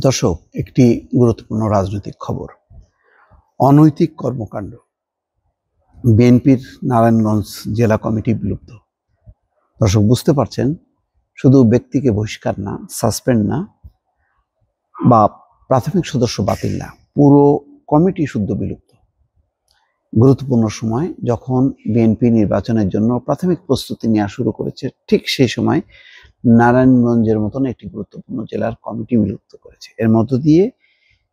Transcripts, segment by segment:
দর্শক, একটি গুরুত্বপূর্ণ রাজনৈতিক খবর। অনৈতিক কর্মকাণ্ড। বিএনপির নারায়ণগঞ্জ জেলা কমিটি বিলুপ্ত। দর্শক, বুঝতে পারছেন, শুধু ব্যক্তিকে বহিষ্কার না, সাসপেন্ড না, বা প্রাথমিক সদস্য বাতিল না, পুরো কমিটি শুদ্ধ বিলুপ্ত। গুরুত্বপূর্ণ সময় যখন বিএনপি নির্বাচনের জন্য প্রাথমিক প্রস্তুতি নেওয়া শুরু করেছে, ঠিক সেই সময় নারায়ণগঞ্জের মতন একটি গুরুত্বপূর্ণ জেলার কমিটি বিলুপ্ত করেছে। এর মধ্য দিয়ে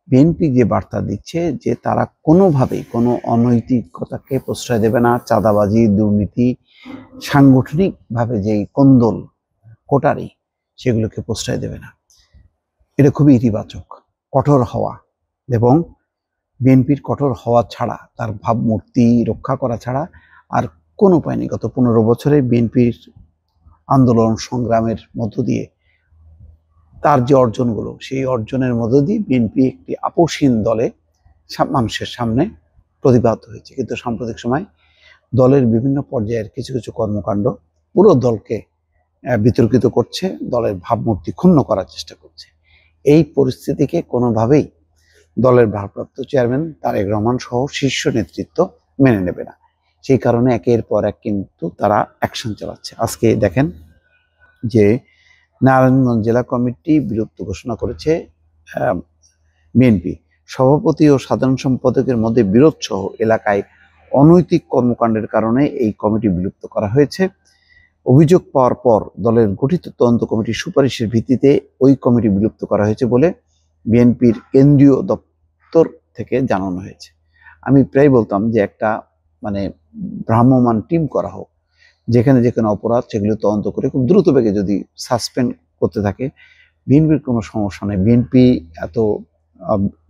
বিএনপি যে বার্তা দিচ্ছে যে তারা কোনোভাবেই কোনো অনৈতিকতাকে প্রশ্রয় দেবে না, চাঁদাবাজি, দুর্নীতি, সাংগঠনিকভাবে যেই কোন্দল কোটারি, সেগুলোকে প্রশ্রয় দেবে না। এটা খুবই ইতিবাচক। কঠোর হওয়া এবং বিএনপির কঠোর হওয়া ছাড়া, তার ভাবমূর্তি রক্ষা করা ছাড়া আর কোনো উপায় নেই। গত 15 বছরে বিএনপির আন্দোলন সংগ্রামের মধ্য দিয়ে তার যে অর্জনগুলো, সেই অর্জনের মধ্য দিয়ে বিএনপি একটি আপোষহীন দলে মানুষের সামনে প্রতিভাত হয়েছে। কিন্তু সাম্প্রতিক সময় দলের বিভিন্ন পর্যায়ের কিছু কিছু কর্মকাণ্ড পুরো দলকে বিতর্কিত করছে, দলের ভাবমূর্তি ক্ষুণ্ণ করার চেষ্টা করছে। এই পরিস্থিতিকে কোনোভাবেই দলের ভারপ্রাপ্ত চেয়ারম্যান তারেক রহমান সহ শীর্ষ নেতৃত্ব মেনে নেবে না। সেই কারণে একের পর এক কিন্তু তারা অ্যাকশন চালাচ্ছে। আজকে দেখেন যে নারায়ণগঞ্জ জেলা কমিটি বিলুপ্ত ঘোষণা করেছে বিএনপি। সভাপতি ও সাধারণ সম্পাদকের মধ্যে বিরোধ সহ এলাকায় অনৈতিক কর্মকাণ্ডের কারণে এই কমিটি বিলুপ্ত করা হয়েছে। অভিযোগ পাওয়ার পর দলের গঠিত তদন্ত কমিটির সুপারিশের ভিত্তিতে ওই কমিটি বিলুপ্ত করা হয়েছে বলে বিএনপির কেন্দ্রীয় দপ্তর থেকে জানানো হয়েছে। আমি প্রায় বলতাম যে একটা ভ্রাম্যমাণ টিম করা হোক, যেখানে যেখানে অপরাধ সেগুলো তদন্ত করে খুব দ্রুত বেগে যদি সাসপেন্ড করতে থাকে, বিএনপির কোনো সমস্যা নেই। বিএনপি এত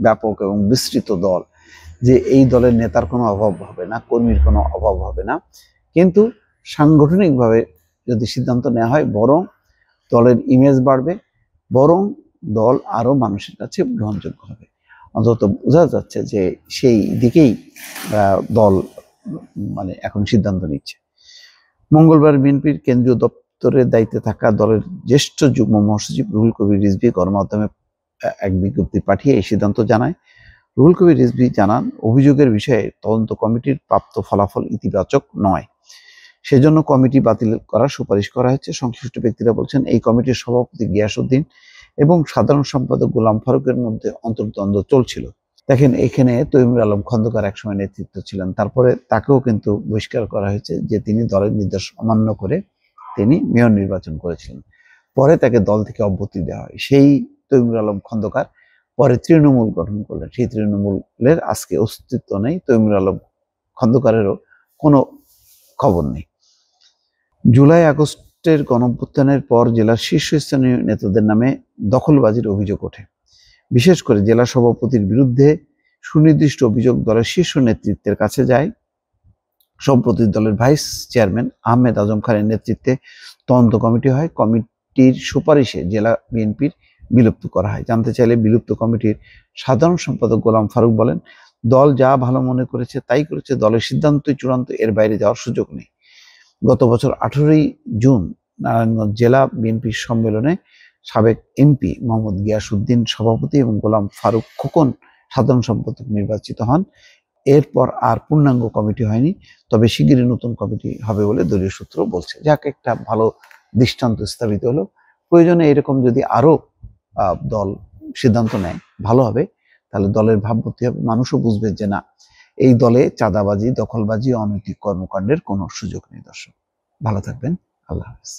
ব্যাপক এবং বিস্তৃত দল যে এই দলের নেতার কোনো অভাব হবে না, কর্মীর কোনো অভাব হবে না। কিন্তু সাংগঠনিকভাবে যদি সিদ্ধান্ত নেওয়া হয়, বরং দলের ইমেজ বাড়বে, বরং দল আরো মানুষের কাছে গ্রহণযোগ্য হবে। অন্তত বোঝা যাচ্ছে যে সেই দিকেই দল এখন সিদ্ধান্ত নিচ্ছে। মঙ্গলবার বিএনপির কেন্দ্রীয় দপ্তরের দায়িত্বে থাকা দলের জ্যেষ্ঠ যুগ্ম মহাসচিব রুহুল কবির রিজভী গণমাধ্যমে এক বিজ্ঞপ্তি পাঠিয়ে এই সিদ্ধান্ত জানায়। রুহুল কবির রিজভী জানান, অভিযোগের বিষয়ে তদন্ত কমিটির প্রাপ্ত ফলাফল ইতিবাচক নয়, সেজন্য কমিটি বাতিল করার সুপারিশ করা হয়েছে। সংশ্লিষ্ট ব্যক্তিরা বলছেন, এই কমিটির সভাপতি গিয়াসউদ্দিন এবং সাধারণ সম্পাদক গোলাম ফারুকের মধ্যে অন্তর্দ্বন্দ্ব চলছিল। দেখেন, এখানে তৈমুর আলম খন্দকার একসময় নেতৃত্ব ছিলেন, তারপরে তাকেও কিন্তু বহিষ্কার করা হয়েছে যে তিনি দলের নির্দেশ অমান্য করে তিনি মেয়র নির্বাচন করেছিলেন। পরে তাকে দল থেকে অব্যাহতি দেওয়া হয়। সেই তৈমুর আলম খন্দকার পরে তৃণমূল গঠন করলেন। সেই তৃণমূলের আজকে অস্তিত্ব নেই, তৈমুর আলম খন্দকারেরও কোনো খবর নেই। জুলাই আগস্টের গণঅভ্যুত্থানের পর জেলার শীর্ষস্থানীয় নেতাদের নামে দখলবাজির অভিযোগ ওঠে। বিশেষ করে জেলা সভাপতির বিরুদ্ধে সুনির্দিষ্ট অভিযোগ দলের শীর্ষ নেতৃত্বের কাছে যায়। সম্প্রতি দলের ভাইস চেয়ারম্যান আহমেদ আজম খানের নেতৃত্বে তদন্ত কমিটি হয়। কমিটির সুপারিশে জেলা বিএনপির বিলুপ্ত করা হয়। জানতে চাইলে বিলুপ্ত কমিটির সাধারণ সম্পাদক গোলাম ফারুক বলেন, দল যা ভালো মনে করেছে তাই করেছে, দলের সিদ্ধান্তই চূড়ান্ত, এর বাইরে যাওয়ার সুযোগ নেই। গত বছর 18ই জুন নারায়ণগঞ্জ জেলা বিএনপির সম্মেলনে সাবেক এমপি মোহাম্মদ গিয়াসউদ্দিন সভাপতি এবং গোলাম ফারুক খোকন সাধারণ সম্পাদক নির্বাচিত হন। এরপর আর পূর্ণাঙ্গ কমিটি হয়নি, তবে শিগগিরই নতুন কমিটি হবে বলে দলীয় সূত্র বলছে। যাক, একটা ভালো দৃষ্টান্ত স্থাপিত হলো। প্রয়োজনে এরকম যদি আরো দল সিদ্ধান্ত নেয়, ভালো হবে। তাহলে দলের ভাবমূর্তি হবে, মানুষও বুঝবে যে না, এই দলে চাঁদাবাজি, দখলবাজি, অনৈতিক কর্মকাণ্ডের কোনো সুযোগ নেই। দর্শক, ভালো থাকবেন। আল্লাহ হাফেজ।